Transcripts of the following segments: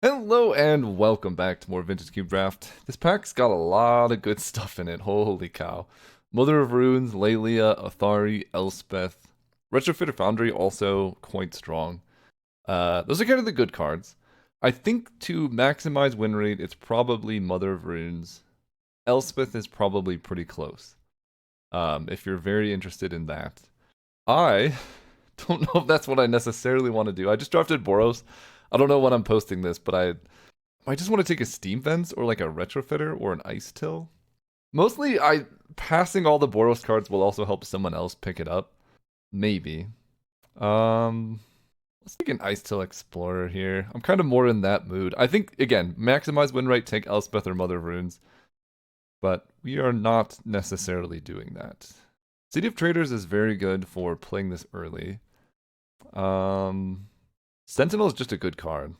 Hello and welcome back to more Vintage Cube Draft. This pack's got a lot of good stuff in it, holy cow. Mother of Runes, Lelia, Athari, Elspeth. Retrofitter Foundry also quite strong. Those are kind of the good cards. I think to maximize win rate, it's probably Mother of Runes. Elspeth is probably pretty close. If you're very interested in that. I don't know if that's what I necessarily want to do. I just drafted Boros. I don't know when I'm posting this, but I just want to take a Steam Vents or like a Retrofitter or an Ice Till. Mostly, passing all the Boros cards will also help someone else pick it up. Maybe. Um, let's take an Ice Till Explorer here. I'm kind of more in that mood. I think, again, maximize win rate, take Elspeth or Mother of Runes. But we are not necessarily doing that. City of Traders is very good for playing this early. Sentinel is just a good card.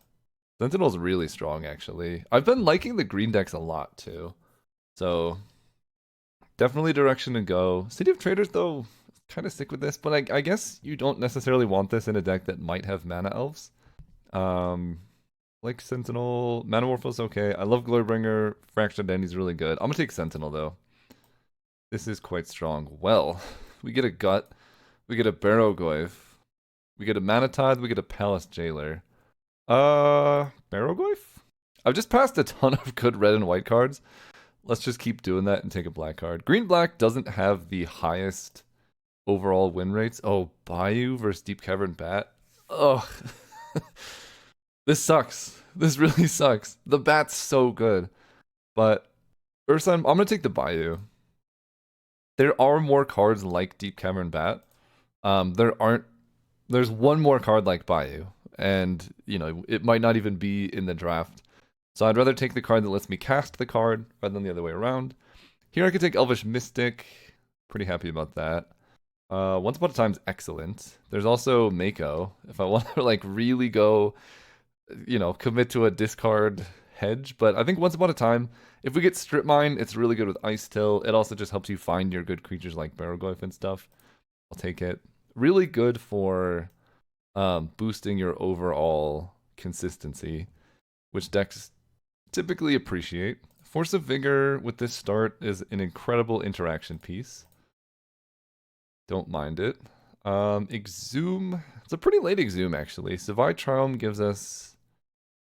Sentinel's really strong, actually. I've been liking the green decks a lot, too. So, definitely direction to go. City of Traders, though, kind of stick with this, but I guess you don't necessarily want this in a deck that might have Mana Elves. Like Sentinel, Manamorpho's okay. I love Glorybringer. Fractured Dandy's really good. I'm gonna take Sentinel, though. This is quite strong. Well, we get a Gut. We get a Barrowgoyf. We get a Mana Tithe. We get a Palace Jailer. Barrowgoyf? I've just passed a ton of good red and white cards. Let's just keep doing that and take a black card. Green-black doesn't have the highest overall win rates. Oh, Bayou versus Deep Cavern Bat. Ugh. This sucks. This really sucks. The Bat's so good. But Ursa, I'm going to take the Bayou. There are more cards like Deep Cavern Bat. There's one more card like Bayou. And, it might not even be in the draft. So I'd rather take the card that lets me cast the card rather than the other way around. Here I could take Elvish Mystic. Pretty happy about that. Once Upon a Time's excellent. There's also Mako. If I want to really go, commit to a discard hedge. But I think Once Upon a Time, if we get Strip Mine, it's really good with Ice Till. It also just helps you find your good creatures like Barrowgoyf and stuff. I'll take it. Really good for boosting your overall consistency, which decks typically appreciate. Force of Vigor with this start is an incredible interaction piece. Don't mind it. Exhume. It's a pretty late Exhume, actually. Savai Charm gives us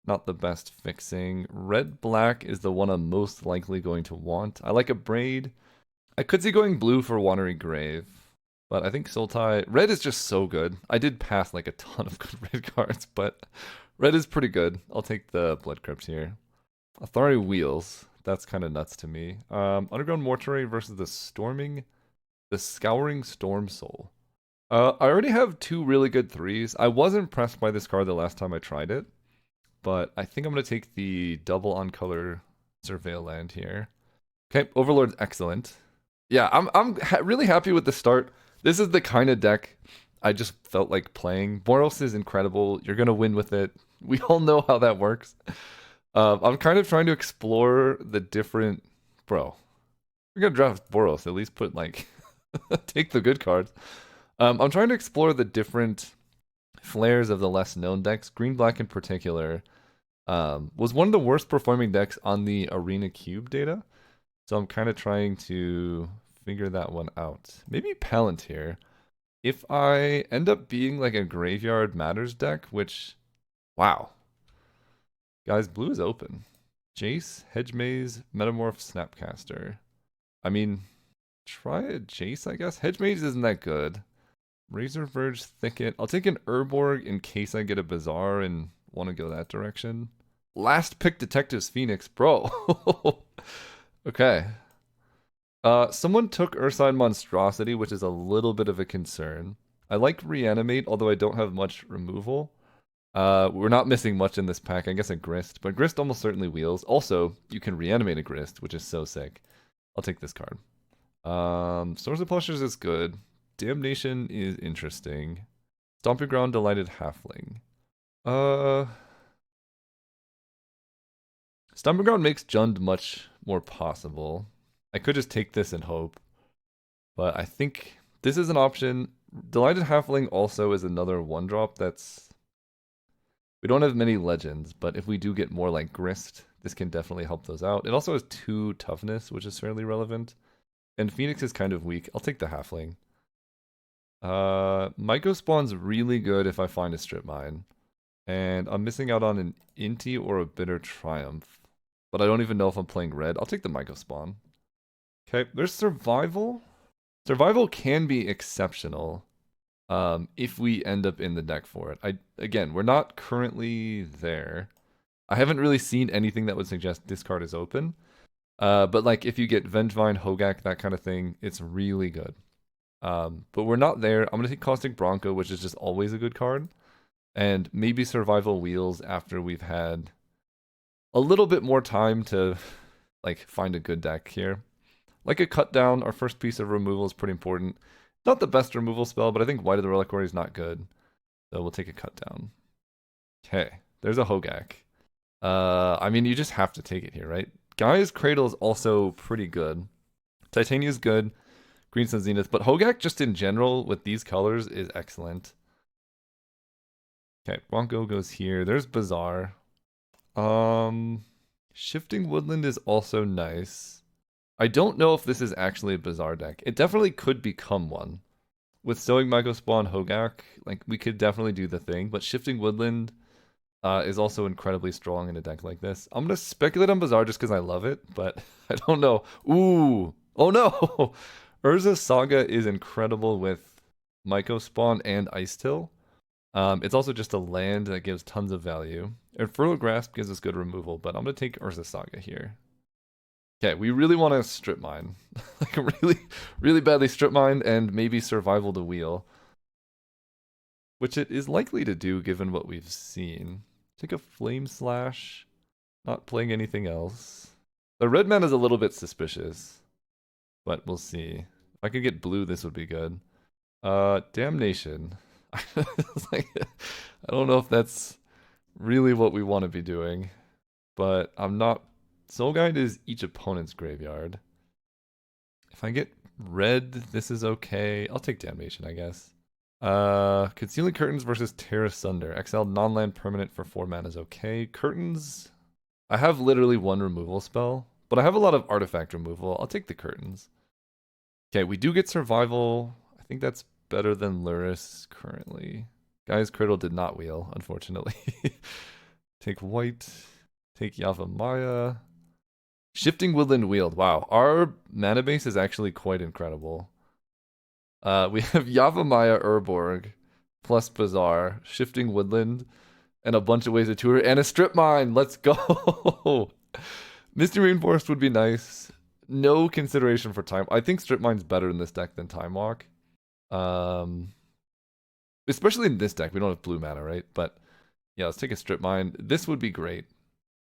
not the best fixing. Red-black is the one I'm most likely going to want. I like a Braid. I could see going blue for Watery Grave. But I think Sultai... Red is just so good. I did pass a ton of good red cards, but red is pretty good. I'll take the Blood Crypt here. Athari Wheels. That's kind of nuts to me. Underground Mortuary versus the Scouring Storm Soul. I already have two really good 3s. I was impressed by this card the last time I tried it, but I think I'm going to take the double on color Surveil Land here. Okay, Overlord's excellent. Yeah, I'm really happy with the start. This is the kind of deck I just felt like playing. Boros is incredible. You're going to win with it. We all know how that works. I'm kind of trying to explore the different... Bro, we're going to draft Boros. At least put, take the good cards. I'm trying to explore the different flares of the less known decks. Green-black in particular was one of the worst performing decks on the Arena Cube data. So I'm kind of trying to figure that one out. Maybe Palantir. If I end up being a Graveyard Matters deck, which... Wow. Guys, blue is open. Jace, Hedge Maze, Metamorph, Snapcaster. I mean, try a Jace, I guess. Hedge Maze isn't that good. Razor Verge, Thicket. I'll take an Urborg in case I get a Bazaar and want to go that direction. Last pick Detectives Phoenix. Bro. Okay. Someone took Ursine Monstrosity, which is a little bit of a concern. I like Reanimate, although I don't have much removal. We're not missing much in this pack. I guess a Grist, but Grist almost certainly wheels. Also, you can reanimate a Grist, which is so sick. I'll take this card. Swords of Plushers is good. Damnation is interesting. Stomping Ground, Delighted Halfling. Stomping Ground makes Jund much more possible. I could just take this and hope. But I think this is an option. Delighted Halfling also is another 1-drop that's... We don't have many legends, but if we do get more like Grist, this can definitely help those out. It also has 2 toughness, which is fairly relevant. And Phoenix is kind of weak. I'll take the halfling. Myco Spawn's really good if I find a strip mine. And I'm missing out on an Inti or a Bitter Triumph. But I don't even know if I'm playing red. I'll take the Myco Spawn. Okay, there's Survival. Survival can be exceptional if we end up in the deck for it. Again, we're not currently there. I haven't really seen anything that would suggest this card is open. But like if you get Vengevine, Hogaak, that kind of thing, it's really good. But we're not there. I'm gonna take Caustic Bronco, which is just always a good card. And maybe Survival Wheels after we've had a little bit more time to like find a good deck here. Like a cut down, our first piece of removal is pretty important. Not the best removal spell, but I think White of the Reliquary is not good. So we'll take a cut down. Okay, there's a Hogaak. I mean, you just have to take it here, right? Gaia's Cradle is also pretty good. Titania is good. Green Sun Zenith, but Hogaak just in general with these colors is excellent. Okay, Bronco goes here. There's Bazaar. Shifting Woodland is also nice. I don't know if this is actually a Bazaar deck. It definitely could become one. With Stoic Myco Spawn Hogaak, like we could definitely do the thing, but Shifting Woodland is also incredibly strong in a deck like this. I'm gonna speculate on Bazaar just because I love it, but I don't know. Ooh, oh no! Urza's Saga is incredible with Myco Spawn and Ice Till. It's also just a land that gives tons of value. Fertile Grasp gives us good removal, but I'm gonna take Urza's Saga here. Okay, we really want to strip mine. Like really, really badly strip mine and maybe survival to wheel. Which it is likely to do given what we've seen. Take a Flame Slash. Not playing anything else. The red man is a little bit suspicious. But we'll see. If I could get blue, this would be good. Damnation. Like, I don't know if that's really what we want to be doing. But I'm not... Soul Guide is each opponent's graveyard. If I get red, this is okay. I'll take Damnation, I guess. Concealing Curtains versus Tear Asunder. Exiled non-land permanent for 4 mana is okay. Curtains... I have literally 1 removal spell, but I have a lot of artifact removal. I'll take the Curtains. Okay, we do get Survival. I think that's better than Luris currently. Guy's Cradle did not wheel, unfortunately. Take white. Take Yavimaya. Shifting Woodland wheeled. Wow, our mana base is actually quite incredible. We have Yavimaya Urborg plus Bazaar, Shifting Woodland, and a bunch of ways to tour, and a Strip Mine. Let's go! Misty Rainforest would be nice. No consideration for Time. I think Strip Mine's better in this deck than Time Walk. Especially in this deck. We don't have blue mana, right? But yeah, let's take a Strip Mine. This would be great,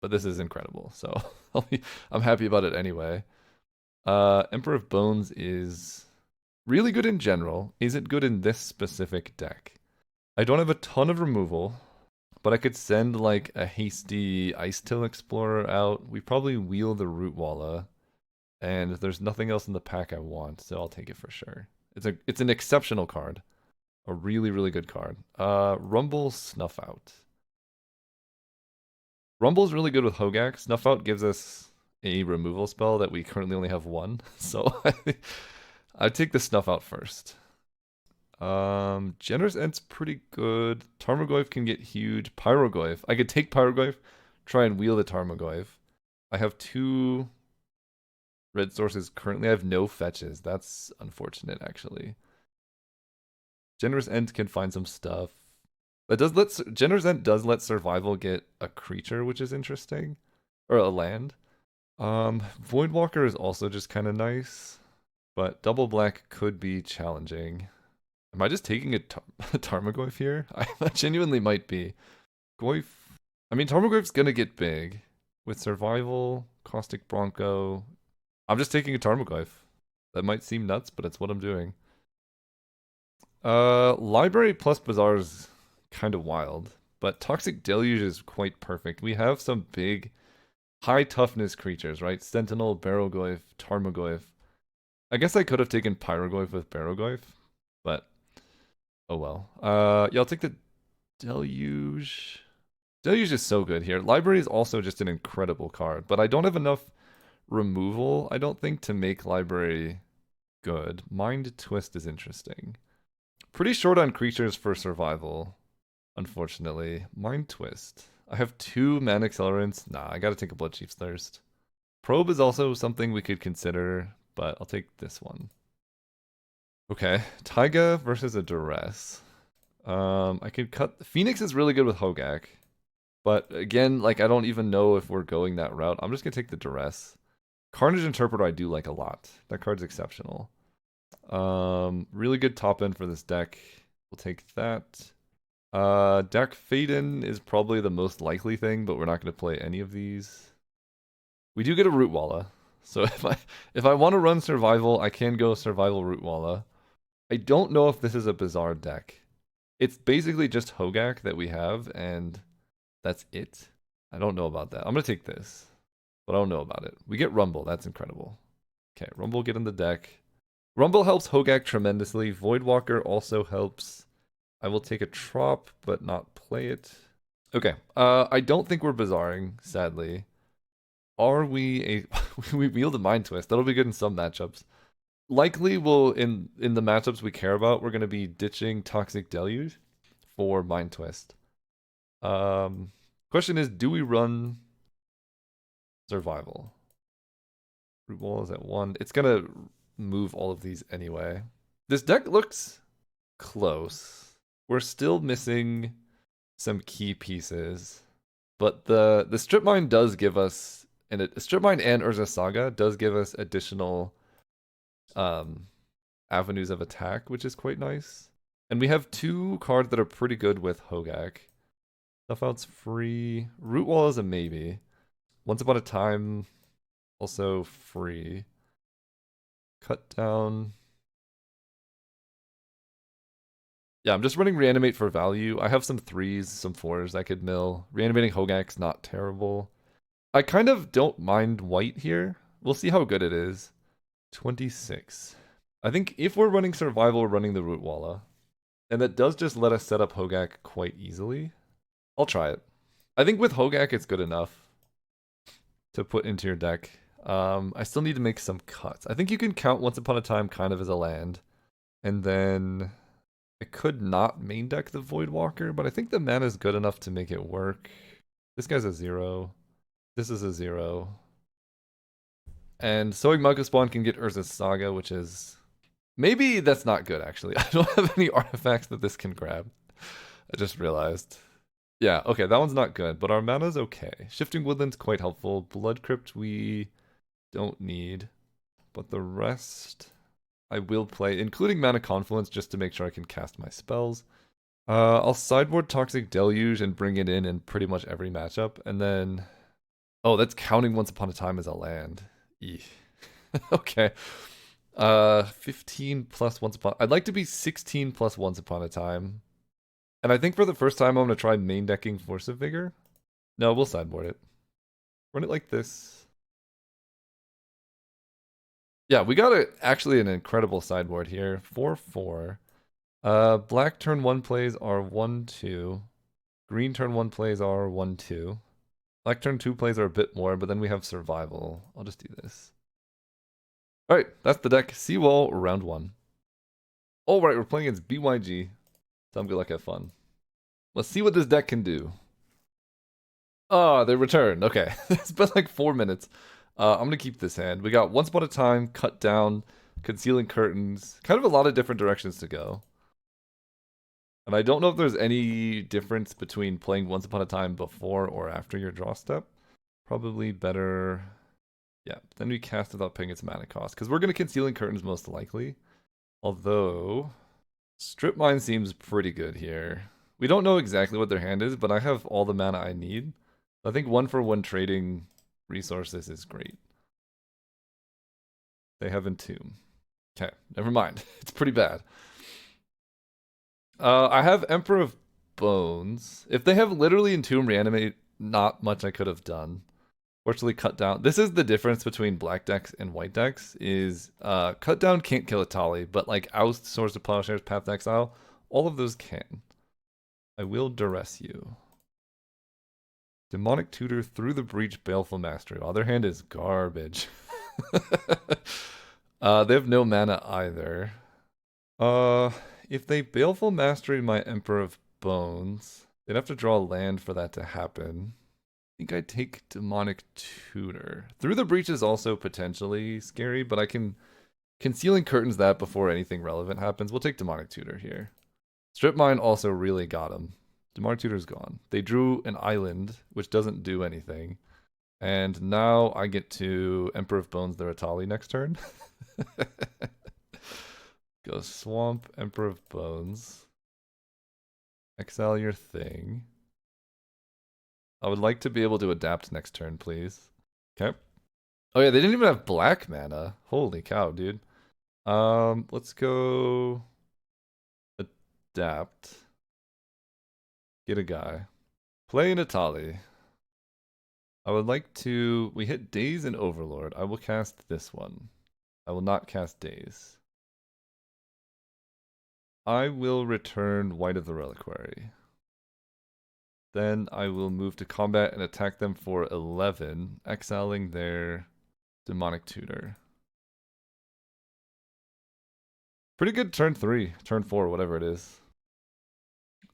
but this is incredible. So I'm happy about it anyway. Emperor of Bones is really good in general. Is it good in this specific deck? I don't have a ton of removal, but I could send like a hasty Ice Till Explorer out. We probably wheel the Root Walla, and there's nothing else in the pack I want, so I'll take it for sure. It's an exceptional card. A really, really good card. Rumble Snuff Out. Rumble's really good with Hogaak. Snuff Out gives us a removal spell that we currently only have 1, so I'd take the Snuff Out first. Generous Ent's pretty good. Tarmogoyf can get huge. Pyrogoyf. I could take Pyrogoyf, try and wheel the Tarmogoyf. I have 2 red sources currently. I have no fetches. That's unfortunate, actually. Generous Ent can find some stuff. Generous Ent does let Survival get a creature, which is interesting. Or a land. Voidwalker is also just kind of nice. But double black could be challenging. Am I just taking a Tarmogoyf here? I genuinely might be. Goyf. I mean, Tarmogoyf's gonna get big. With Survival, Caustic Bronco. I'm just taking a Tarmogoyf. That might seem nuts, but it's what I'm doing. Library plus Bazaar is kind of wild. But Toxic Deluge is quite perfect. We have some big, high toughness creatures, right? Sentinel, Barrogoyf, Tarmogoyf. I guess I could have taken Pyrogoyf with Barrogoyf, but oh well. Yeah, I'll take the Deluge. Deluge is so good here. Library is also just an incredible card, but I don't have enough removal, I don't think, to make Library good. Mind Twist is interesting. Pretty short on creatures for survival, unfortunately. Mind Twist. I have 2 mana accelerants. Nah, I gotta take a Blood Chief's Thirst. Probe is also something we could consider, but I'll take this one. Okay, Taiga versus a Duress. I could cut... Phoenix is really good with Hogaak. But again, like, I don't even know if we're going that route. I'm just gonna take the Duress. Carnage Interpreter I do like a lot. That card's exceptional. Really good top end for this deck. We'll take that. Deck Faden is probably the most likely thing, but we're not gonna play any of these. We do get a Root Walla. So if I want to run survival, I can go survival Root Walla. I don't know if this is a bizarre deck. It's basically just Hogaak that we have, and that's it. I don't know about that. I'm gonna take this, but I don't know about it. We get Rumble. That's incredible. Okay, Rumble get in the deck. Rumble helps Hogaak tremendously. Voidwalker also helps. I will take a Trop, but not play it. Okay, I don't think we're bizarring, sadly. Are we a... we wield a Mind Twist. That'll be good in some matchups. Likely we'll, in the matchups we care about, we're going to be ditching Toxic Deluge for Mind Twist. Question is, do we run Survival? Root Wall is at 1. It's going to move all of these anyway. This deck looks close. We're still missing some key pieces. But the Strip Mine does give us... And Strip Mine and Urza Saga does give us additional avenues of attack, which is quite nice. And we have 2 cards that are pretty good with Hogaak. Stuff Out's free. Root Wall is a maybe. Once Upon a Time, also free. Cut Down. Yeah, I'm just running Reanimate for value. I have some 3s, some 4s I could mill. Reanimating Hogaak's not terrible. I kind of don't mind white here. We'll see how good it is. 26. I think if we're running survival, we're running the Root Walla. And that does just let us set up Hogaak quite easily. I'll try it. I think with Hogaak, it's good enough to put into your deck. I still need to make some cuts. I think you can count Once Upon a Time kind of as a land. And then I could not main deck the Voidwalker, but I think the mana is good enough to make it work. This guy's a 0. This is a 0. And Sowing Muggle Spawn can get Urza's Saga, which is... Maybe that's not good, actually. I don't have any artifacts that this can grab. I just realized. Yeah, okay, that one's not good, but our mana's okay. Shifting Woodland's quite helpful. Blood Crypt we don't need. But the rest I will play, including Mana Confluence, just to make sure I can cast my spells. I'll sideboard Toxic Deluge and bring it in pretty much every matchup, and then... Oh, that's counting Once Upon a Time as a land. Eeh. Okay. 15 plus Once Upon... I'd like to be 16 plus Once Upon a Time. And I think for the first time I'm going to try main decking Force of Vigor. No, we'll sideboard it. Run it like this. Yeah, we got actually an incredible sideboard here. 4-4. Black turn 1 plays are 1-2. Green turn 1 plays are 1-2. Black turn 2 plays are a bit more, but then we have survival. I'll just do this. Alright, that's the deck. Seawall, round 1. Alright, we're playing against BYG. Some good luck, have fun. Let's see what this deck can do. Ah, they returned. Okay, it's been like 4 minutes. I'm gonna keep this hand. We got Once Upon a Time, Cut Down, Concealing Curtains. Kind of a lot of different directions to go. And I don't know if there's any difference between playing Once Upon a Time before or after your draw step. Probably better... Yeah, then we cast without paying its mana cost. Because we're going to Concealing Curtains most likely. Although, Strip Mine seems pretty good here. We don't know exactly what their hand is, but I have all the mana I need. I think 1-for-1 trading resources is great. They have Entomb. Okay, never mind. It's pretty bad. I have Emperor of Bones. If they have literally Entomb Reanimate, not much I could have done. Fortunately, Cut Down. This is the difference between black decks and white decks, is Cut Down can't kill a Tali, but like Oust, Swords of Plowshares, Path to Exile, all of those can. I will duress you. Demonic Tutor through the breach, Baleful Mastery. Wow, their hand is garbage. They have no mana either. Uh, if they Baleful Mastery my Emperor of Bones, they'd have to draw land for that to happen. I think I'd take Demonic Tutor. Through the Breach is also potentially scary, but I can Concealing Curtains that before anything relevant happens. We'll take Demonic Tutor here. Strip Mine also really got him. Demonic Tutor's gone. They drew an island, which doesn't do anything. And now I get to Emperor of Bones the Ratali next turn. Go Swamp, Emperor of Bones. Exile your thing. I would like to be able to adapt next turn, please. Okay. Oh yeah, they didn't even have black mana. Holy cow, dude. Let's go adapt. Get a guy. Play Natali. I would like to... We hit Daze and Overlord. I will cast this one. I will not cast Daze. I will return White of the Reliquary. Then I will move to combat and attack them for 11, exiling their Demonic Tutor. Pretty good turn 3, turn 4, whatever it is.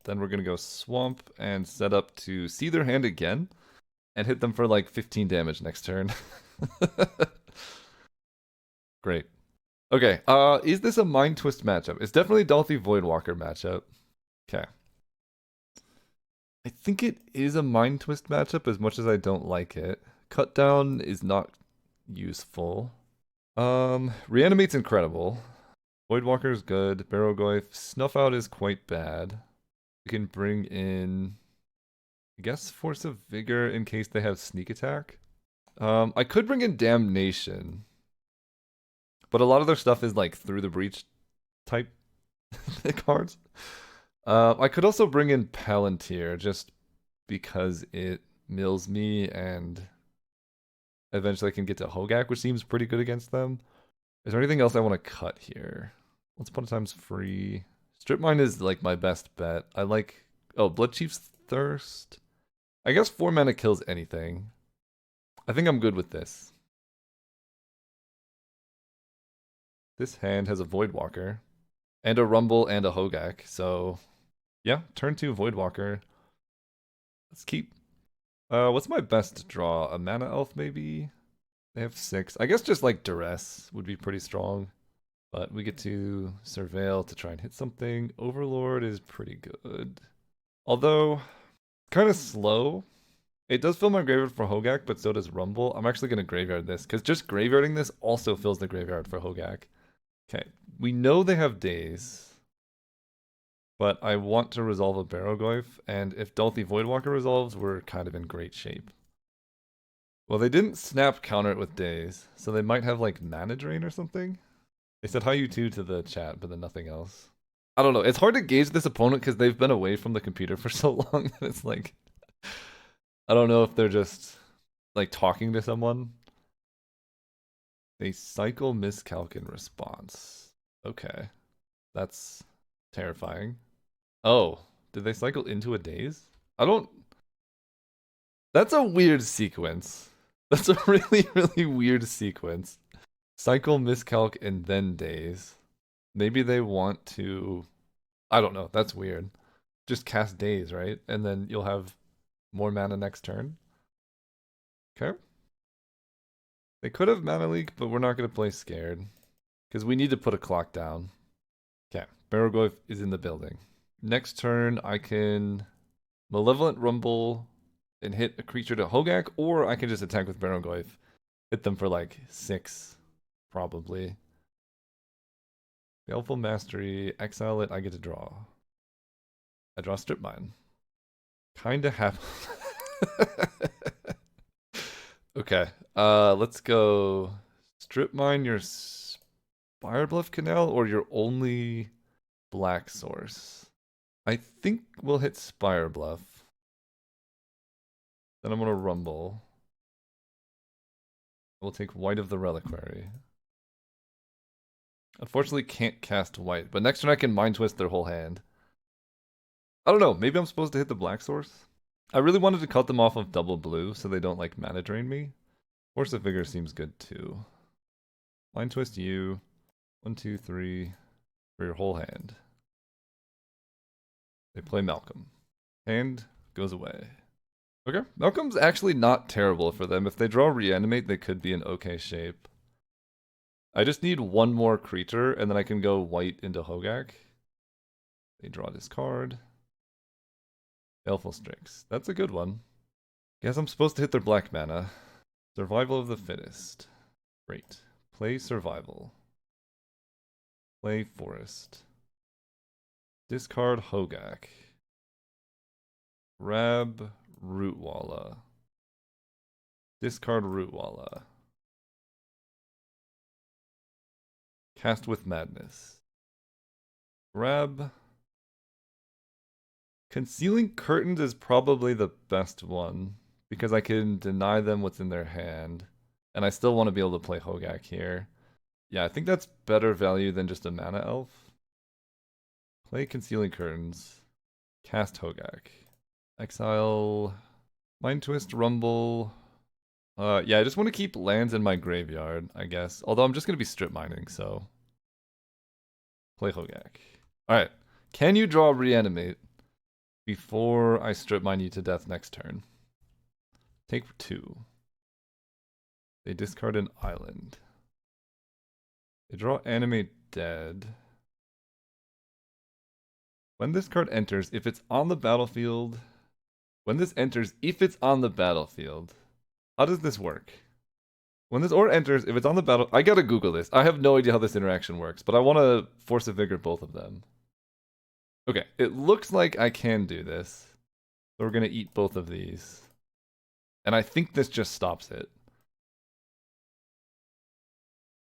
Then we're going to go Swamp and set up to see their hand again and hit them for like 15 damage next turn. Great. Okay, is this a Mind Twist matchup? It's definitely a Dalthy Voidwalker matchup. Okay. I think it is a Mind Twist matchup as much as I don't like it. Cut Down is not useful. Reanimate's incredible. Voidwalker is good. Barrowgoyf. Snuff Out is quite bad. We can bring in, I guess, Force of Vigor in case they have Sneak Attack. I could bring in Damnation. But a lot of their stuff is like Through the Breach type cards. I could also bring in Palantir just because it mills me and eventually I can get to Hogaak, which seems pretty good against them. Is there anything else I want to cut here? Once Upon a Time's free. Strip Mine is like my best bet. I like... Oh, Blood Chief's Thirst. I guess 4 mana kills anything. I think I'm good with this. This hand has a Voidwalker. And a Rumble and a Hogaak, so... Yeah, turn 2 Voidwalker. Let's keep... what's my best draw? A Mana Elf, maybe? They have 6. I guess just like Duress would be pretty strong. But we get to Surveil to try and hit something. Overlord is pretty good. Although, kind of slow. It does fill my graveyard for Hogaak, but so does Rumble. I'm actually going to graveyard this, because just graveyarding this also fills the graveyard for Hogaak. Okay, we know they have Daze. But I want to resolve a Barrowgoyf, and if Dalthy Voidwalker resolves, we're kind of in great shape. Well, they didn't snap counter it with Daze, so they might have like Mana Drain or something. They said hi you too to the chat, but then nothing else. I don't know. It's hard to gauge this opponent because they've been away from the computer for so long. It's like, I don't know if they're just like talking to someone. They cycle miscalc in response. Okay. That's terrifying. Oh, did they cycle into a Daze? I don't... That's a weird sequence. That's a really, really weird sequence. Cycle, miscalc, and then Daze. Maybe they want to... I don't know. That's weird. Just cast Daze, right? And then you'll have more mana next turn. Okay. They could have Mana Leak, but we're not going to play scared. Because we need to put a clock down. Okay. Barrowgoyf is in the building. Next turn, I can Malevolent Rumble and hit a creature to Hogaak, or I can just attack with Barrowgoyf. Hit them for like 6, probably. Baleful Mastery, exile it, I get to draw. I draw Strip Mine. Kinda happy. Okay, let's go Strip Mine your Spirebluff Canal or your only black source. I think we'll hit Spirebluff. Then I'm gonna Rumble. We'll take White of the Reliquary. Unfortunately can't cast White, but next turn I can Mind Twist their whole hand. I don't know, maybe I'm supposed to hit the black source? I really wanted to cut them off of double blue so they don't like mana drain me. Force of Vigor seems good too. Mind Twist you. 1, 2, 3 for your whole hand. They play Malcolm. Hand goes away. Okay, Malcolm's actually not terrible for them. If they draw Reanimate, they could be in okay shape. I just need one more creature, and then I can go white into Hogaak. They draw this card. Baleful Strix. That's a good one. Guess I'm supposed to hit their black mana. Survival of the Fittest. Great. Play Survival. Play Forest. Discard Hogaak. Grab Rootwalla. Discard Rootwalla. Cast with Madness. Grab. Concealing Curtains is probably the best one, because I can deny them what's in their hand, and I still want to be able to play Hogaak here. Yeah, I think that's better value than just a mana elf. Play Concealing Curtains. Cast Hogaak. Exile. Mind Twist, Rumble. Yeah, I just want to keep lands in my graveyard, I guess. Although I'm just going to be strip mining, so. Play Hogaak. Alright. Can you draw Reanimate before I strip mine you to death next turn? Take 2. They discard an island. They draw Animate Dead. When this card enters, if it's on the battlefield... When this enters, if it's on the battlefield... How does this work? When this ore enters, if it's on the battle... I gotta Google this. I have no idea how this interaction works, but I want to Force of Vigor both of them. Okay, it looks like I can do this. So we're gonna eat both of these. And I think this just stops it.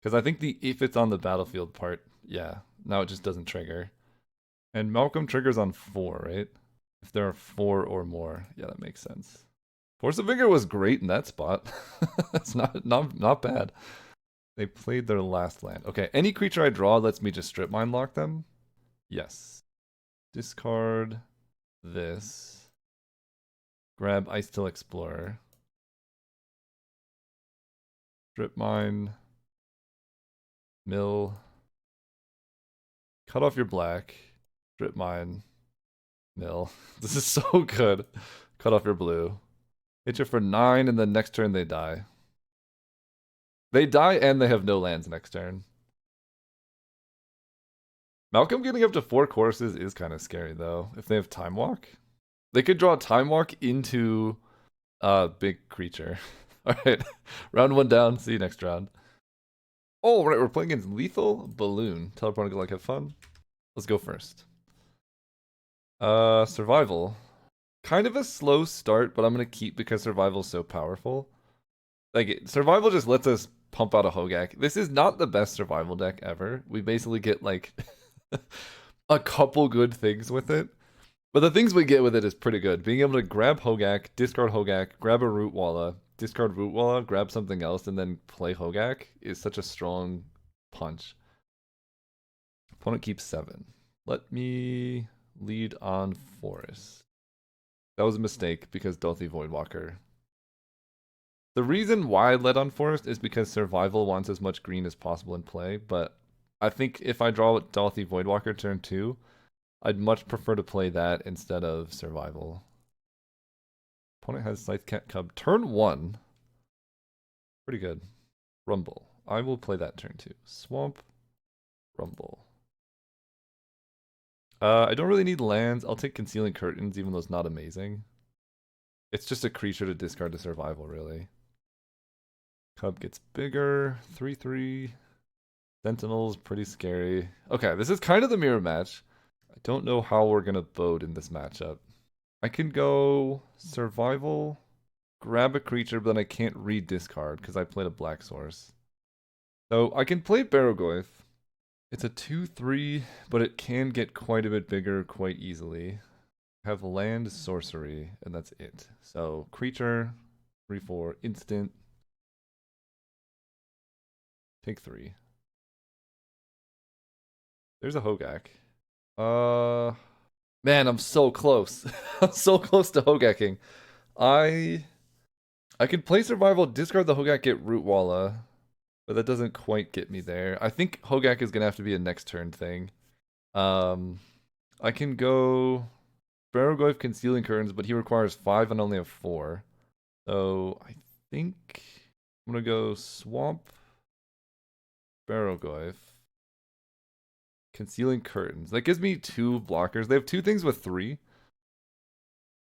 Because I think the if it's on the battlefield part, yeah, now it just doesn't trigger. And Malcolm triggers on 4, right? If there are 4 or more. Yeah, that makes sense. Force of Vigor was great in that spot. It's not bad. They played their last land. Okay, any creature I draw lets me just strip mine lock them? Yes. Discard this. Grab Ice Till Explorer. Strip mine. Mill. Cut off your black. Strip mine. Mill. This is so good. Cut off your blue. Hit you for 9, and then next turn they die. They die and they have no lands next turn. Malcolm getting up to 4 courses is kind of scary, though, if they have Time Walk. They could draw Time Walk into a big creature. Alright, round 1 down. See you next round. Oh, right, we're playing against Lethal Balloon. Teleport and go like have fun. Let's go first. Survival. Kind of a slow start, but I'm gonna keep because Survival's so powerful. Like, Survival just lets us pump out a Hogaak. This is not the best Survival deck ever. We basically get, like, a couple good things with it. But the things we get with it is pretty good. Being able to grab Hogaak, discard Hogaak, grab a Rootwalla, discard Rootwalla, grab something else, and then play Hogaak is such a strong punch. Opponent keeps 7. Let me lead on Forest. That was a mistake because Dolthy Voidwalker. The reason why I led on Forest is because Survival wants as much green as possible in play, but I think if I draw Dolthy Voidwalker turn 2, I'd much prefer to play that instead of Survival. Opponent has Scythe Cat Cub. Turn 1. Pretty good. Rumble. I will play that turn 2. Swamp. Rumble. I don't really need lands. I'll take Concealing Curtains, even though it's not amazing. It's just a creature to discard to Survival, really. Cub gets bigger. 3/3. Sentinel's pretty scary. Okay, this is kind of the mirror match. I don't know how we're going to vote in this matchup. I can go Survival, grab a creature, but then I can't re-discard because I played a Black Source. So I can play Barrogoyf. It's a 2/3, but it can get quite a bit bigger quite easily. Have land, sorcery, and that's it. So creature, 3/4, instant. Take 3. There's a Hogaak. Man, I'm so close. I'm so close to Hogacking. I I could play Survival, discard the Hogaak, get Root Walla, but that doesn't quite get me there. I think Hogaak is gonna have to be a next turn thing. Um, I can go Barrowgoyf Concealing Curtains, but he requires 5 and only have 4. So I think I'm gonna go Swamp Barrowgoyf. Concealing Curtains. That gives me 2 blockers. They have 2 things with 3.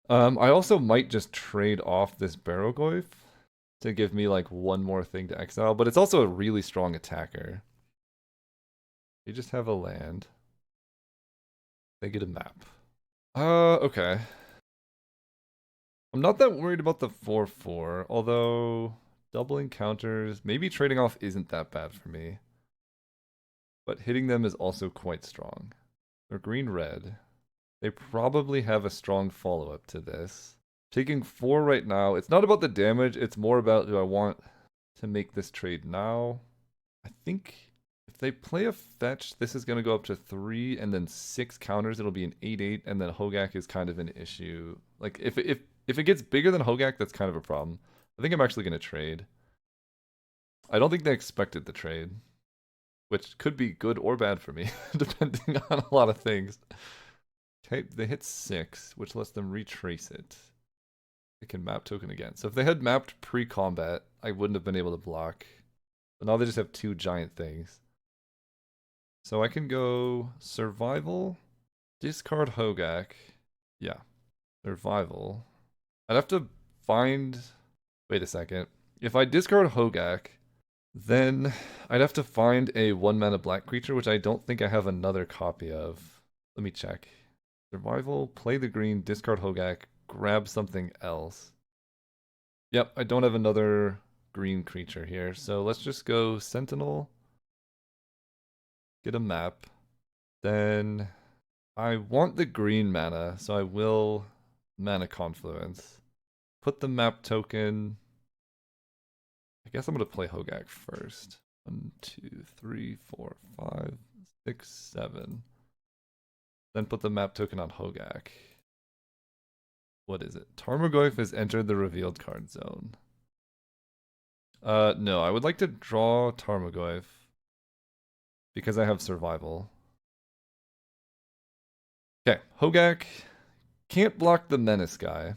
I also might just trade off this Barrowgoyf to give me like 1 more thing to exile, but it's also a really strong attacker. They just have a land. They get a map. Okay. I'm not that worried about the 4/4, although doubling counters, maybe trading off isn't that bad for me. But hitting them is also quite strong. They're green-red. They probably have a strong follow-up to this. Taking 4 right now, it's not about the damage, it's more about do I want to make this trade now? I think if they play a fetch, this is going to go up to 3 and then 6 counters, it'll be an 8/8, and then Hogaak is kind of an issue. Like, if it gets bigger than Hogaak, that's kind of a problem. I think I'm actually going to trade. I don't think they expected the trade, which could be good or bad for me, depending on a lot of things. Okay, they hit 6, which lets them retrace it. They can map token again. So if they had mapped pre-combat, I wouldn't have been able to block. But now they just have 2 giant things. So I can go Survival, discard Hogaak. Yeah, Survival. I'd have to find... Wait a second. If I discard Hogaak, then I'd have to find a 1-mana black creature, which I don't think I have another copy of. Let me check. Survival, play the green, discard Hogaak, grab something else. Yep, I don't have another green creature here, so let's just go Sentinel, get a map. Then I want the green mana, so I will Mana Confluence. Put the map token. I guess I'm gonna play Hogaak first. 1, 2, 3, 4, 5, 6, 7. Then put the map token on Hogaak. What is it? Tarmogoyf has entered the revealed card zone. No, I would like to draw Tarmogoyf because I have survival. Okay, Hogaak can't block the Menace guy,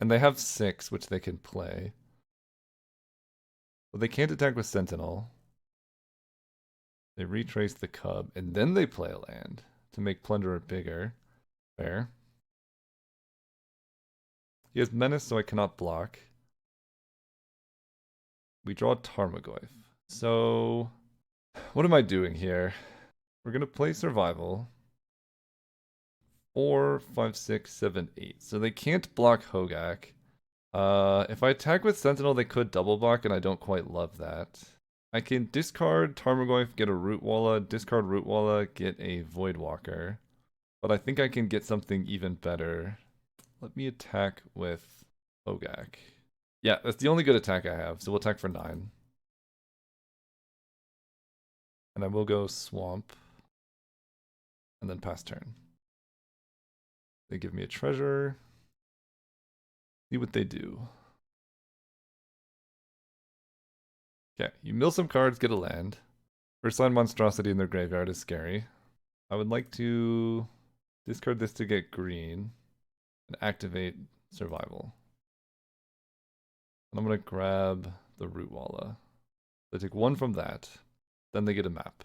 and they have 6, which they can play. But they can't attack with Sentinel. They retrace the Cub, and then they play a land to make Plunderer bigger. Fair. He has Menace, so I cannot block. We draw Tarmogoyf. So, what am I doing here? We're going to play Survival. 4, 5, 6, 7, 8. So they can't block Hogaak. If I attack with Sentinel, they could double block, and I don't quite love that. I can discard Tarmogoyf, get a Root Walla, discard Root Walla, get a Voidwalker. But I think I can get something even better. Let me attack with Hogaak. Yeah, that's the only good attack I have, so we'll attack for 9. And I will go Swamp. And then pass turn. They give me a treasure. See what they do. Okay, you mill some cards, get a land. First line monstrosity in their graveyard is scary. I would like to discard this to get green and activate survival. And I'm going to grab the Root Walla. They take 1 from that. Then they get a map.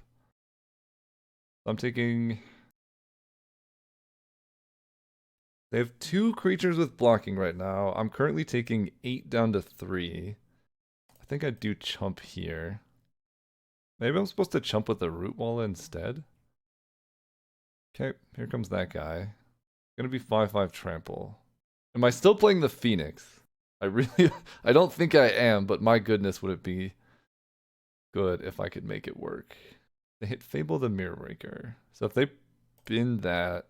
I'm taking... They have 2 creatures with blocking right now. I'm currently taking 8 down to 3. I think I'd do chump here. Maybe I'm supposed to chump with the Root Walla instead? Okay, here comes that guy. Gonna be 5/5 trample. Am I still playing the Phoenix? I don't think I am, but my goodness would it be good if I could make it work. They hit Fable the Mirror Breaker. So if they bin that,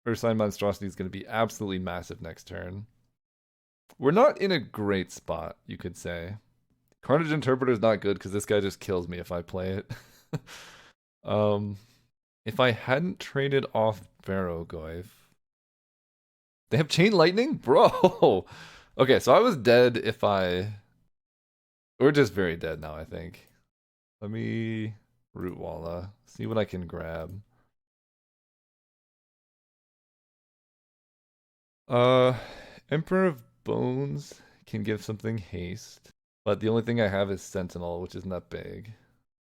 First Line Monstrosity is going to be absolutely massive next turn. We're not in a great spot, you could say. Carnage Interpreter is not good because this guy just kills me if I play it. If I hadn't traded off Barrowgoyf, They have Chain Lightning? Bro! Okay, so I was dead if I... We're just very dead now, I think. Let me root Walla. See what I can grab. Uh, Emperor of Bones can give something haste. But the only thing I have is Sentinel, which isn't that big.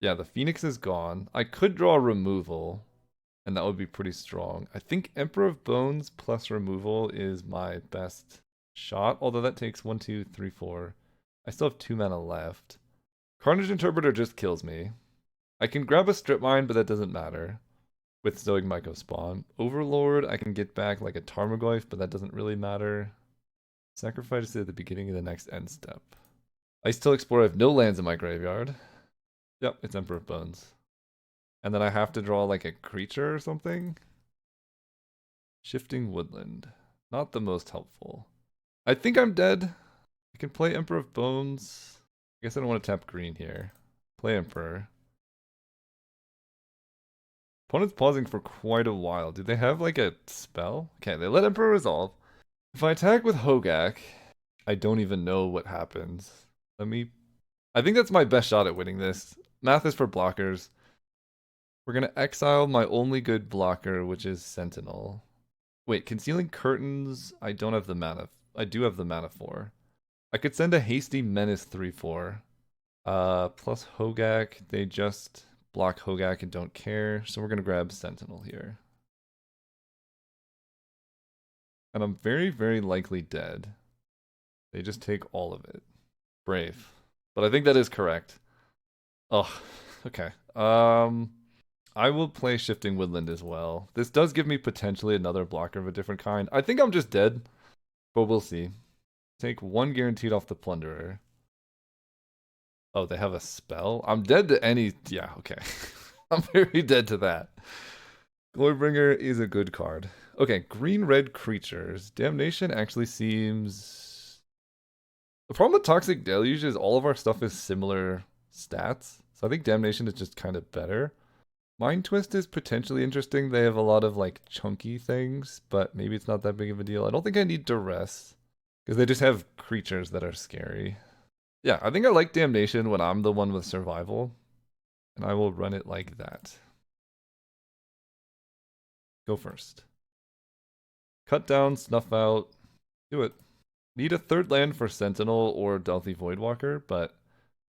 Yeah, the Phoenix is gone. I could draw removal, and that would be pretty strong. I think Emperor of Bones plus removal is my best shot, although that takes 1, 2, 3, 4. I still have 2 mana left. Carnage Interpreter just kills me. I can grab a Strip Mine, but that doesn't matter with Stoic Myco Spawn. Overlord, I can get back like a Tarmogoyf, but that doesn't really matter. Sacrifice it at the beginning of the next end step. Ice Till Explorer, I have no lands in my graveyard. Yep, it's Emperor of Bones. And then I have to draw like a creature or something. Shifting Woodland. Not the most helpful. I think I'm dead. I can play Emperor of Bones. I guess I don't want to tap green here. Play Emperor. Opponent's pausing for quite a while. Do they have like a spell? Okay, they let Emperor resolve. If I attack with Hogaak, I don't even know what happens. I think that's my best shot at winning this. Math is for blockers. We're gonna exile my only good blocker, which is Sentinel. Wait, Concealing Curtains, I don't have the mana. I do have the mana for. I could send a Hasty Menace 3/4. Plus Hogaak, they just block Hogaak and don't care, so we're gonna grab Sentinel here. And I'm very, very likely dead. They just take all of it. Brave. But I think that is correct. Oh, okay. I will play Shifting Woodland as well. This does give me potentially another blocker of a different kind. I think I'm just dead, but we'll see. Take 1 guaranteed off the Plunderer. Oh, they have a spell? I'm dead to any... Yeah, okay. I'm very dead to that. Glorybringer is a good card. Okay, green-red creatures. Damnation actually seems... The problem with Toxic Deluge is all of our stuff is similar stats. So I think Damnation is just kind of better. Mind Twist is potentially interesting. They have a lot of like chunky things, but maybe it's not that big of a deal. I don't think I need Duress because they just have creatures that are scary. Yeah, I think I like Damnation when I'm the one with survival, and I will run it like that. Go first. Cut down, snuff out, do it. Need a 3rd land for Sentinel or Delphi Voidwalker, but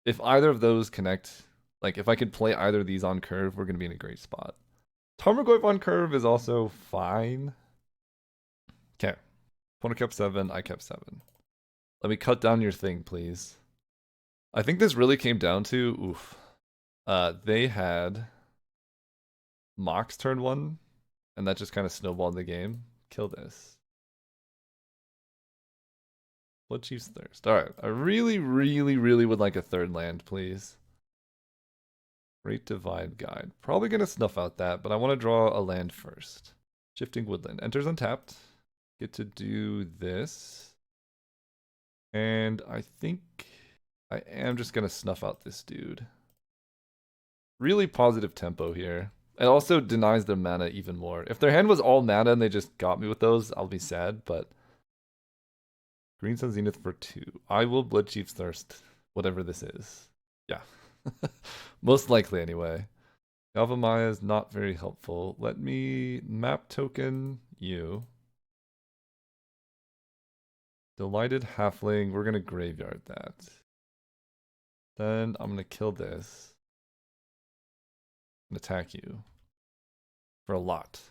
if either of those connect, like if I could play either of these on curve, we're going to be in a great spot. Tarmogoyf on curve is also fine. Okay. Opponent kept 7, I kept 7. Let me cut down your thing, please. I think this really came down to, oof. They had Mox turn 1, and that just kind of snowballed the game. Kill this. Blood Chief's Thirst. Alright, I really, really, really would like a 3rd land, please. Great Divide Guide. Probably going to snuff out that, but I want to draw a land first. Shifting Woodland. Enters untapped. Get to do this. And I think I am just going to snuff out this dude. Really positive tempo here. It also denies their mana even more. If their hand was all mana and they just got me with those, I'll be sad, but... Green Sun Zenith for 2. I will Blood Chief's Thirst, whatever this is. Yeah. Most likely, anyway. Galvamaya is not very helpful. Let me map token you. Delighted Halfling. We're going to graveyard that. Then I'm going to kill this. And attack you. For a lot.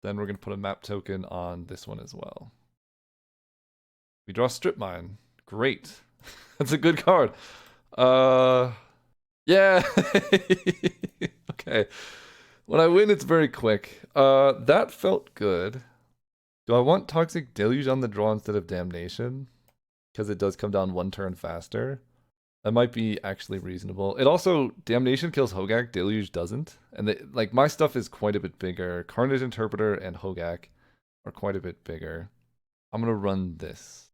Then we're going to put a map token on this one as well. We draw Strip Mine. Great. That's a good card. Yeah. Okay. When I win, it's very quick. That felt good. Do I want Toxic Deluge on the draw instead of Damnation? Because it does come down 1 turn faster. That might be actually reasonable. It also, Damnation kills Hogaak, Deluge doesn't. And like my stuff is quite a bit bigger. Carnage Interpreter and Hogaak are quite a bit bigger. I'm going to run this.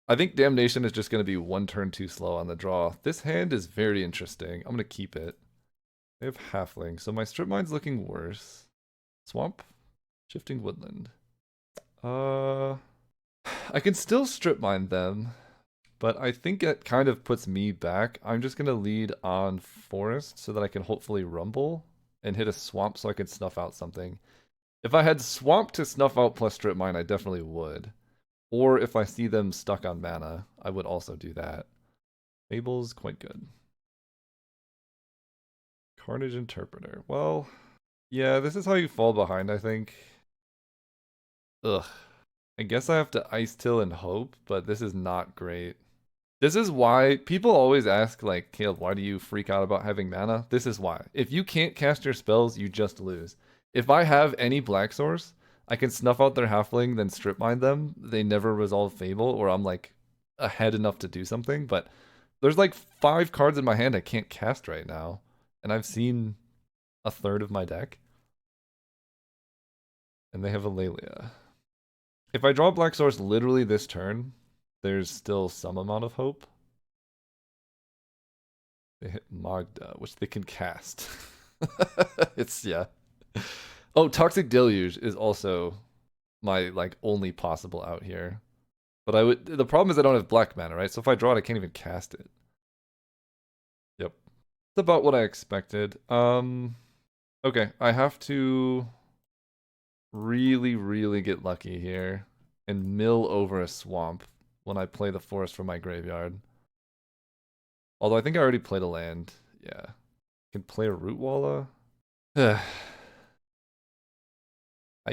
I think Damnation is just going to be 1 turn too slow on the draw. This hand is very interesting. I'm going to keep it. They have Halfling, so my Strip Mine's looking worse. Swamp? Shifting Woodland. I can still strip mine them, but I think it kind of puts me back. I'm just gonna lead on Forest so that I can hopefully rumble and hit a swamp so I can snuff out something. If I had swamp to snuff out plus strip mine, I definitely would. Or if I see them stuck on mana, I would also do that. Fable's quite good. Carnage Interpreter. Well, yeah, this is how you fall behind, I think. Ugh. I guess I have to Ice Till and hope, but this is not great. This is why people always ask, like, Caleb, why do you freak out about having mana? This is why. If you can't cast your spells, you just lose. If I have any Black Source, I can snuff out their halfling, then strip mine them. They never resolve Fable, or I'm like ahead enough to do something. But there's like 5 cards in my hand I can't cast right now, and I've seen a third of my deck. And they have a Lelia. If I draw Black Source literally this turn, there's still some amount of hope. They hit Magda, which they can cast. It's, yeah. Oh, Toxic Deluge is also my, like, only possible out here. But the problem is I don't have black mana, right? So if I draw it, I can't even cast it. Yep. It's about what I expected. Okay, I have to really, really get lucky here and mill over a swamp when I play the forest from my graveyard. Although I think I already played a land. Yeah. Can play a Root Walla. I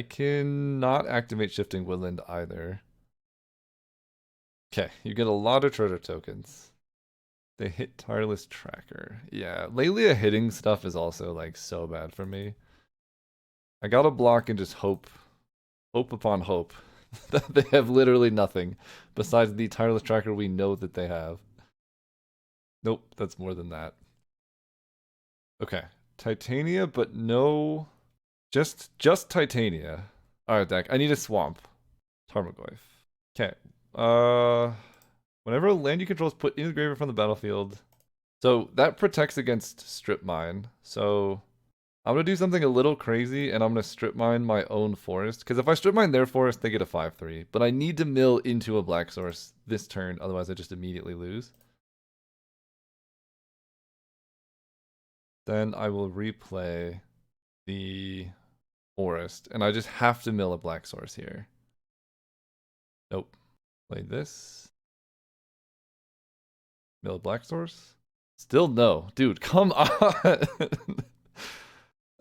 cannot activate Shifting Woodland either. Okay, you get a lot of treasure tokens. They hit Tireless Tracker. Yeah, Lelia hitting stuff is also like so bad for me. I gotta block and just hope upon hope that they have literally nothing besides the Tireless Tracker we know that they have. Nope, that's more than that. Okay, Titania, but no, just Titania. All right, deck. I need a swamp. Tarmogoyf. Okay. Whenever a land you control is put into the graveyard from the battlefield, so that protects against strip mine. So I'm gonna do something a little crazy, and I'm gonna strip mine my own forest. Because if I strip mine their forest, they get a 5/3. But I need to mill into a black source this turn, otherwise I just immediately lose. Then I will replay the forest, and I just have to mill a black source here. Nope. Play this. Mill a black source. Still no, dude. Come on.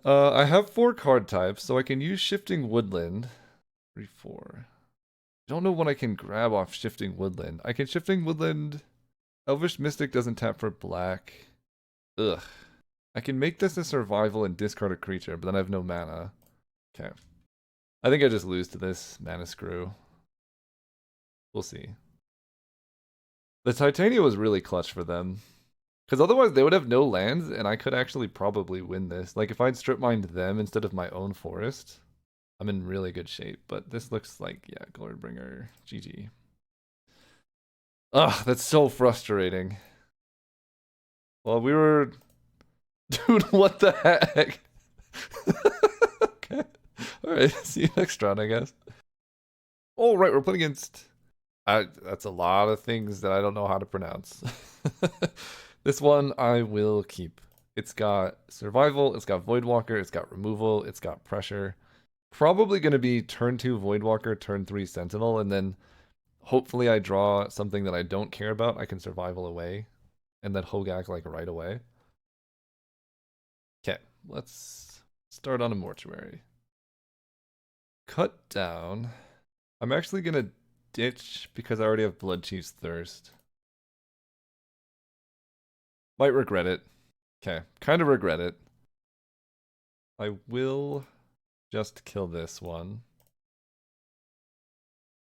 I have 4 card types, so I can use Shifting Woodland. 3, 4. I don't know what I can grab off Shifting Woodland. I can Shifting Woodland. Elvish Mystic doesn't tap for black. Ugh. I can make this a survival and discard a creature, but then I have no mana. Okay. I think I just lose to this mana screw. We'll see. The Titania was really clutch for them. Because otherwise they would have no lands, and I could actually probably win this. Like, if I'd strip mined them instead of my own forest, I'm in really good shape. But this looks like, yeah, Glorybringer. GG. Ugh, that's so frustrating. Well, we were... Dude, what the heck? Okay. Alright, see you next round, I guess. Oh, right, we're playing against... that's a lot of things that I don't know how to pronounce. This one I will keep. It's got survival, it's got Voidwalker, it's got removal, it's got pressure. Probably going to be turn 2 Voidwalker, turn 3 Sentinel, and then hopefully I draw something that I don't care about. I can survival away, and then Hogaak like right away. Okay, let's start on a mortuary. Cut down. I'm actually going to ditch because I already have Bloodchief's Thirst. Might regret it. Okay, kind of regret it. I will just kill this one.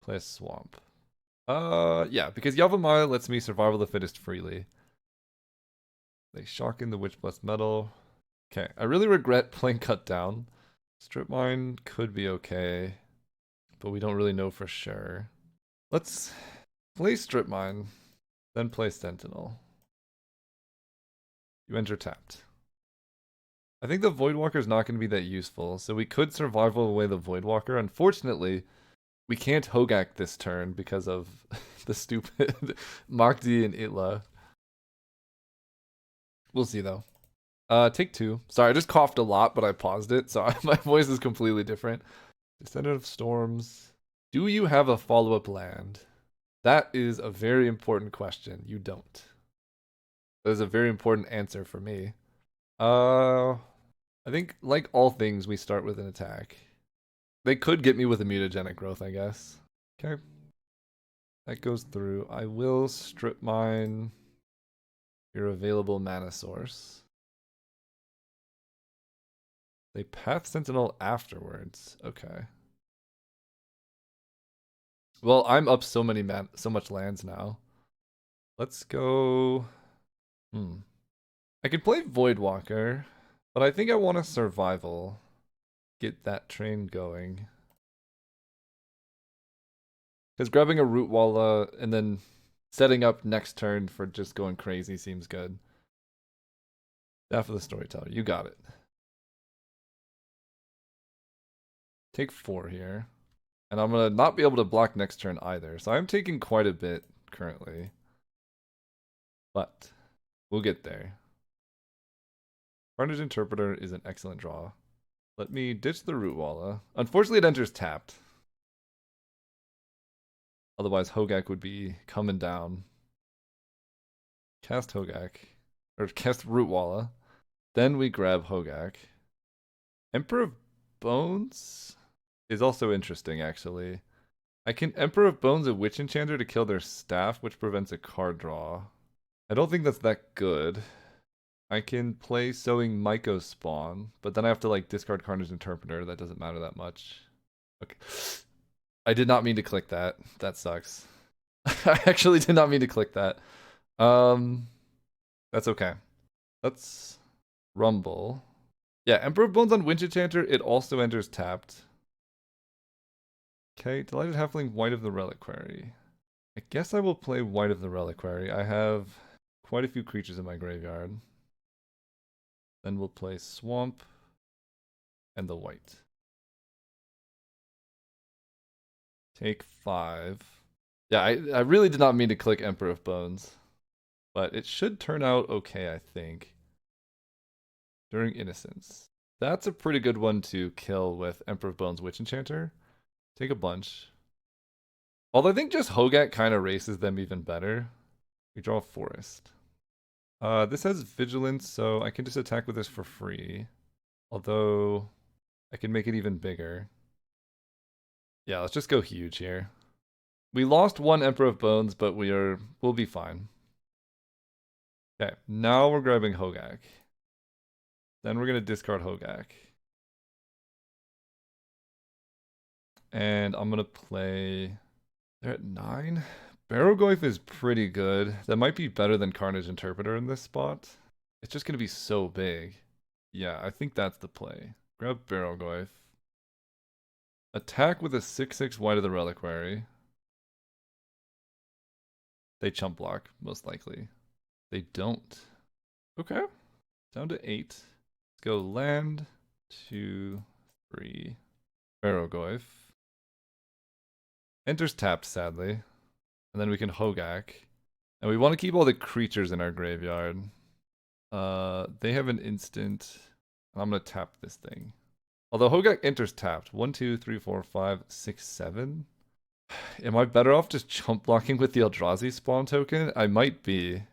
Play a swamp. Yeah, because Yavimaya lets me survival the fittest freely. They shock in the Witch Blessed Metal. Okay, I really regret playing Cut Down. Strip Mine could be okay, but we don't really know for sure. Let's play Strip Mine, then play Sentinel. You enter tapped. I think the Voidwalker is not going to be that useful, so we could survival away the Voidwalker. Unfortunately, we can't Hogaak this turn because of the stupid Makdi and Itla. We'll see though. Take two. Sorry, I just coughed a lot, but I paused it, so my voice is completely different. Descendant of Storms. Do you have a follow-up land? That is a very important question. You don't. That is a very important answer for me. I think like all things, we start with an attack. They could get me with a mutagenic growth, I guess. Okay. That goes through. I will strip mine your available mana source. They Path Sentinel afterwards. Okay. Well, I'm up so much lands now. Let's go. I could play Voidwalker, but I think I want to survival. Get that train going. Because grabbing a Root Walla and then setting up next turn for just going crazy seems good. Staff of the Storyteller. You got it. Take 4 here. And I'm going to not be able to block next turn either. So I'm taking quite a bit currently. But we'll get there. Carnage Interpreter is an excellent draw. Let me ditch the Root Walla. Unfortunately, it enters tapped. Otherwise, Hogaak would be coming down. Cast Hogaak. Or cast Root Walla. Then we grab Hogaak. Emperor of Bones is also interesting, actually. I can Emperor of Bones a Witch Enchanter to kill their staff, which prevents a card draw. I don't think that's that good. I can play Sowing Myco Spawn, but then I have to like discard Carnage Interpreter. That doesn't matter that much. Okay. I did not mean to click that. That sucks. I actually did not mean to click that. That's okay. Let's rumble. Yeah, Emperor of Bones on Witch Enchanter, it also enters tapped. Okay, Delighted Halfling, White of the Reliquary. I guess I will play White of the Reliquary. I have quite a few creatures in my graveyard. Then we'll play Swamp and the White. Take 5. Yeah, I really did not mean to click Emperor of Bones. But it should turn out okay, I think. During Innocence. That's a pretty good one to kill with Emperor of Bones Witch Enchanter. Take a bunch. Although I think just Hogaak kind of races them even better. We draw a Forest. This has Vigilance, so I can just attack with this for free. Although, I can make it even bigger. Yeah, let's just go huge here. We lost one Emperor of Bones, but we'll be fine. Okay, now we're grabbing Hogaak. Then we're gonna discard Hogaak. And I'm gonna play. They're at 9. Barrowgoyf is pretty good. That might be better than Carnage Interpreter in this spot. It's just gonna be so big. Yeah, I think that's the play. Grab Barrowgoyf. Attack with a 6/6 White of the Reliquary. They chump block, most likely. They don't. Okay. Down to 8. Let's go land. 2, 3. Barrowgoyf. Enters tapped, sadly. And then we can Hogaak. And we want to keep all the creatures in our graveyard. They have an instant. I'm going to tap this thing. Although Hogaak enters tapped. 1, 2, 3, 4, 5, 6, 7. Am I better off just chump blocking with the Eldrazi spawn token? I might be.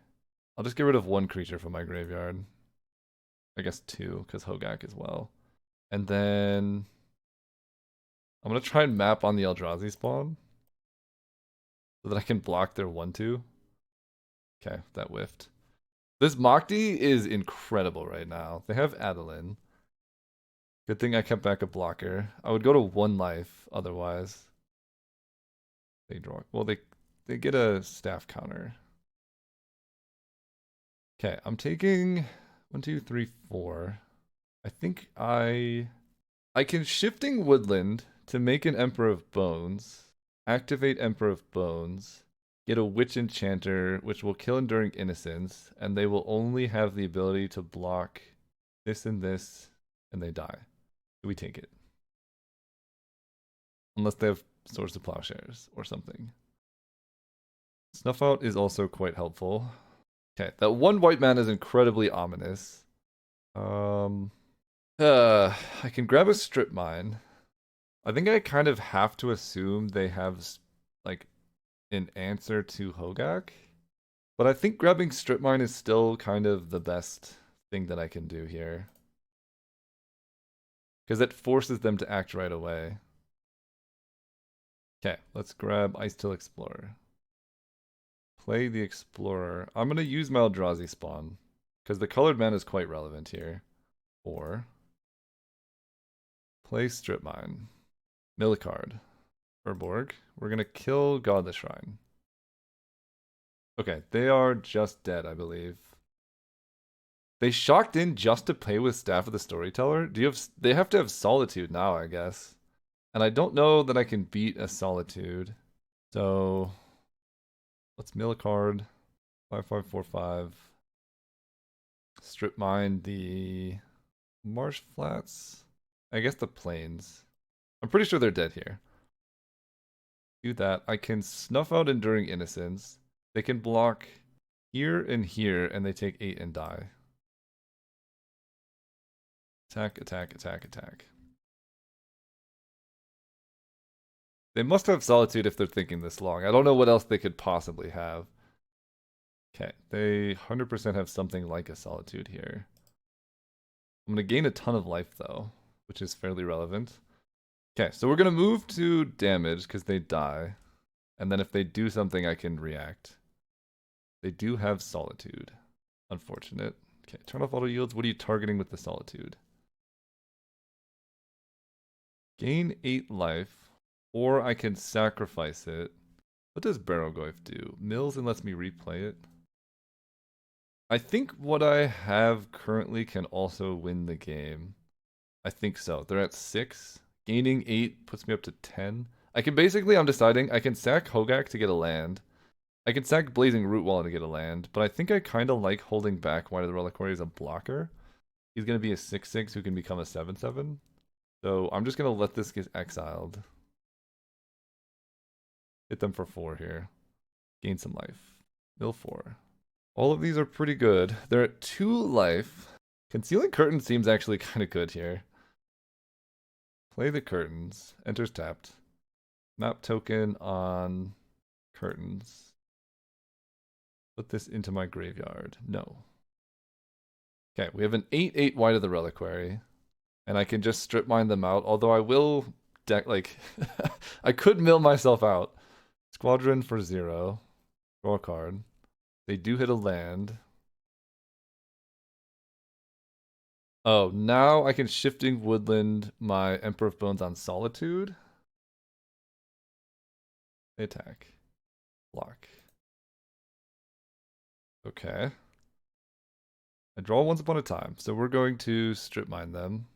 I'll just get rid of 1 creature from my graveyard. I guess 2, because Hogaak as well. And then I'm going to try and map on the Eldrazi spawn. So that I can block their 1/2. Okay, that whiffed. This Makdi is incredible right now. They have Adeline. Good thing I kept back a blocker. I would go to 1 life otherwise. They draw. Well, they get a staff counter. Okay, I'm taking 1, 2, 3, 4. I think I can Shifting Woodland to make an Emperor of Bones. Activate Emperor of Bones. Get a Witch Enchanter, which will kill Enduring Innocence, and they will only have the ability to block this, and this, and they die. Do we take it? Unless they have Swords to Plowshares or something. Snuff Out is also quite helpful. Okay, that one white man is incredibly ominous. I can grab a Strip Mine. I think I kind of have to assume they have, like, an answer to Hogaak. But I think grabbing Strip Mine is still kind of the best thing that I can do here. Because it forces them to act right away. Okay, let's grab Ice Till Explorer. Play the Explorer. I'm going to use my Eldrazi spawn. Because the colored mana is quite relevant here. Or play Strip Mine. Mill a card. Urborg. We're going to kill Godless Shrine. Okay, they are just dead, I believe. They shocked in just to play with Staff of the Storyteller? They have to have Solitude now, I guess. And I don't know that I can beat a Solitude. So let's mill a card. 5545. Strip mine the Marsh Flats. I guess the Plains. I'm pretty sure they're dead here. Do that. I can snuff out Enduring Innocence. They can block here and here, and they take 8 and die. Attack, attack, attack, attack. They must have Solitude if they're thinking this long. I don't know what else they could possibly have. Okay, they 100% have something like a Solitude here. I'm going to gain a ton of life, though, which is fairly relevant. Okay, so we're going to move to damage because they die. And then if they do something, I can react. They do have Solitude. Unfortunate. Okay, turn off auto yields. What are you targeting with the Solitude? Gain 8 life. Or I can sacrifice it. What does Barrowgoyf do? Mills and lets me replay it. I think what I have currently can also win the game. I think so. They're at 6. Gaining 8 puts me up to 10. I can basically, I'm deciding, I can sack Hogaak to get a land. I can sack Blazing Rootwall to get a land, but I think I kind of like holding back Wide of the Reliquary as a blocker. He's going to be a 6/6 who can become a 7/7. So I'm just going to let this get exiled. Hit them for 4 here. Gain some life. Mill 4. All of these are pretty good. They're at 2 life. Concealing Curtain seems actually kind of good here. Play the Curtains. Enters tapped. Map token on Curtains. Put this into my graveyard. No. Okay, we have an 8/8 Wide of the Reliquary. And I can just strip mine them out. Although I will I could mill myself out. Squadron for 0. Draw a card. They do hit a land. Oh, now I can Shifting Woodland my Emperor of Bones on Solitude. They attack. Block. Okay. I draw once upon a time, so we're going to strip mine them.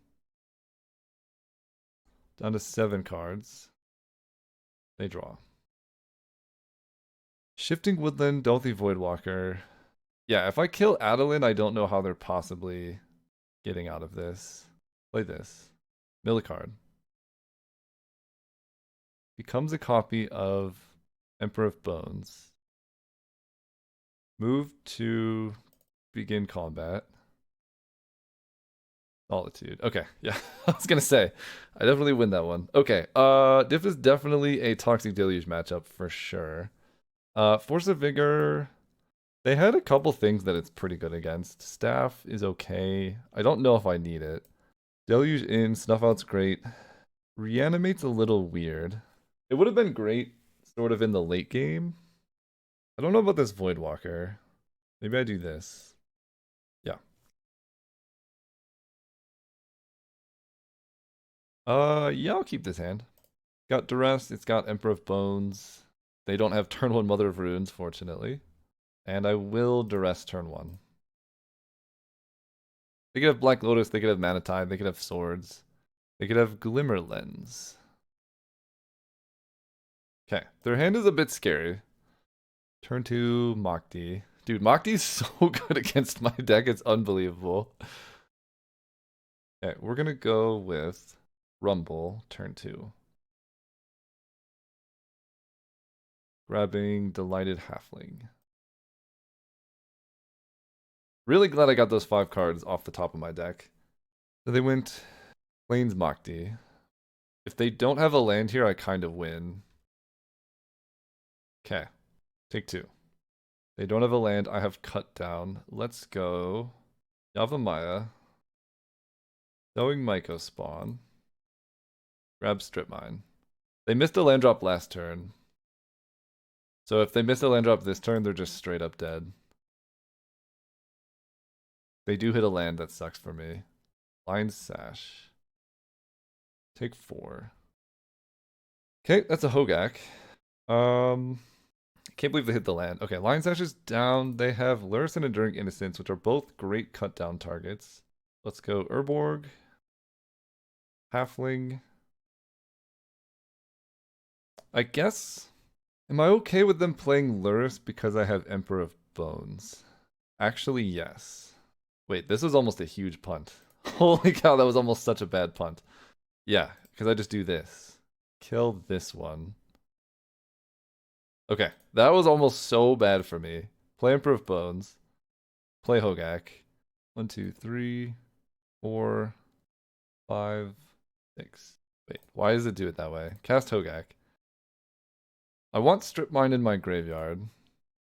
Down to 7 cards. They draw. Shifting Woodland, Delthy Voidwalker. Yeah, if I kill Adeline, I don't know how they're possibly getting out of this. Play this. Mill a card. Becomes a copy of Emperor of Bones. Move to begin combat. Solitude. Okay, yeah. I was gonna say, I definitely win that one. Okay, Diff is definitely a Toxic Deluge matchup for sure. Force of Vigor, they had a couple things that it's pretty good against. Staff is okay. I don't know if I need it. Deluge in, Snuff Out's great. Reanimate's a little weird. It would have been great sort of in the late game. I don't know about this Voidwalker. Maybe I do this. Yeah. Yeah, I'll keep this hand. Got Duress, it's got Emperor of Bones. They don't have turn 1 Mother of Runes, fortunately. And I will Duress turn 1. They could have Black Lotus, they could have Mana Tide, they could have Swords. They could have Glimmer Lens. Okay, their hand is a bit scary. Turn 2, Mokti. Dude, Mokti's so good against my deck, it's unbelievable. Okay, we're gonna go with Rumble, turn 2. Grabbing Delighted Halfling. Really glad I got those 5 cards off the top of my deck. So they went Plains Mokti. If they don't have a land here, I kind of win. Okay, take 2. They don't have a land, I have cut down. Let's go Yavimaya. Knowing Myco spawn. Grab Strip Mine. They missed a land drop last turn. So if they miss a land drop this turn, they're just straight up dead. They do hit a land, that sucks for me. Line Sash. Take 4. Okay, that's a Hogaak. Can't believe they hit the land. Okay, Line Sash is down. They have Lurrus and Enduring Innocence, which are both great cut down targets. Let's go Urborg. Halfling. I guess. Am I okay with them playing Lurrus because I have Emperor of Bones? Actually, yes. Wait, this was almost a huge punt. Holy cow, that was almost such a bad punt. Yeah, because I just do this. Kill this one. Okay, that was almost so bad for me. Play Emperor of Bones. Play Hogaak. 1, 2, 3, 4, 5, 6. Wait, why does it do it that way? Cast Hogaak. I want Strip Mine in my graveyard.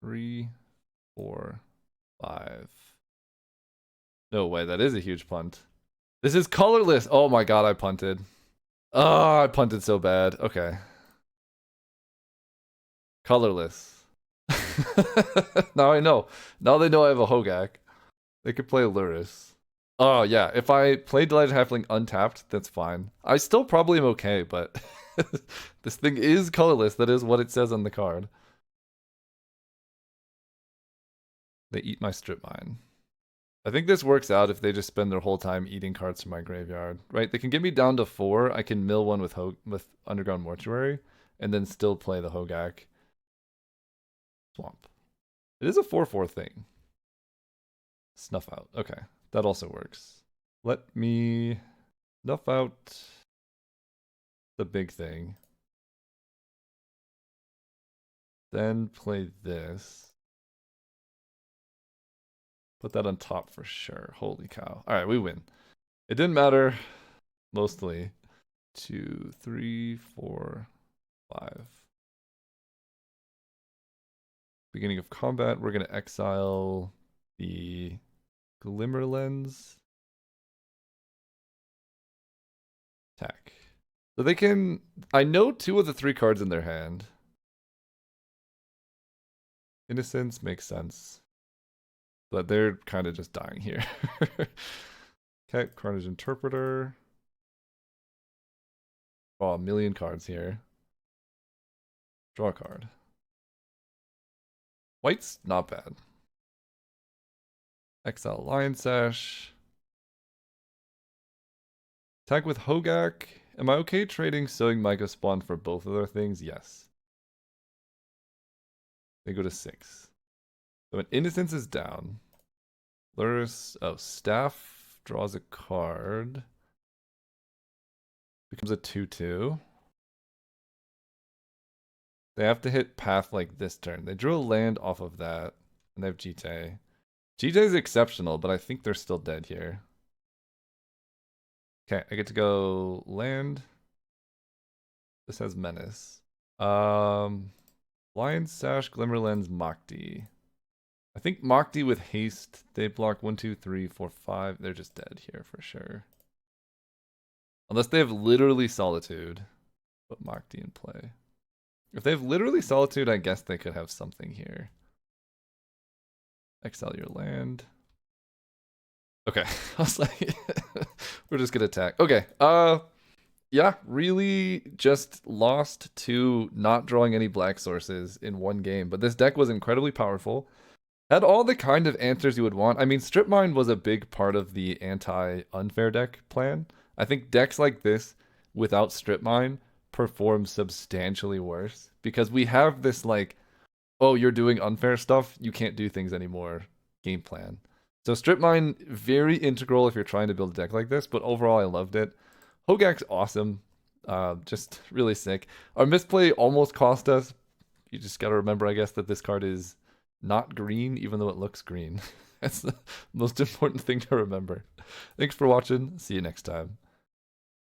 3, 4, 5. No way, that is a huge punt. This is colorless. Oh my god, I punted. Oh, I punted so bad. Okay. Colorless. Now I know. Now they know I have a Hogaak. They could play Lurrus. Oh yeah, if I play Delighted Halfling untapped, that's fine. I still probably am okay, but this thing is colorless. That is what it says on the card. They eat my Strip Mine. I think this works out if they just spend their whole time eating cards from my graveyard, right? They can get me down to 4. I can mill one with Underground Mortuary, and then still play the Hogaak. Swamp. It is a 4/4 thing. Snuff out. Okay, that also works. Let me snuff out the big thing. Then play this. Put that on top for sure. Holy cow. All right, we win. It didn't matter, mostly. 2, 3, 4, 5. Beginning of combat, we're going to exile the Glimmer Lens. Attack. So they can... I know 2 of the 3 cards in their hand. Innocence makes sense. But they're kind of just dying here. Okay, Carnage Interpreter. Oh, a million cards here. Draw a card. White's not bad. Exile Lion Sash. Attack with Hogaak. Am I okay trading Sowing Myco Spawn for both of their things? Yes. They go to 6. So an Innocence is down. Lurrus, oh, Staff draws a card. Becomes a 2/2. They have to hit Path like this turn. They drew a land off of that. And they have Jite. Jite is exceptional, but I think they're still dead here. Okay, I get to go land. This has Menace. Lion Sash, Glimmerlens, Mokti. I think Mokti with haste, they block 1, 2, 3, 4, 5. They're just dead here for sure. Unless they have literally Solitude. Put Mokti in play. If they have literally Solitude, I guess they could have something here. Exile your land. Okay. I was like, we're just gonna attack. Okay. Yeah, really just lost to not drawing any black sources in one game. But this deck was incredibly powerful. Had all the kind of answers you would want. I mean, Strip Mine was a big part of the anti-unfair deck plan. I think decks like this, without Strip Mine, perform substantially worse. Because we have this like, oh, you're doing unfair stuff, you can't do things anymore game plan. So Strip Mine, very integral if you're trying to build a deck like this, but overall I loved it. Hogaak's awesome. Just really sick. Our misplay almost cost us. You just gotta remember, I guess, that this card is not green, even though it looks green. That's the most important thing to remember. Thanks for watching. See you next time.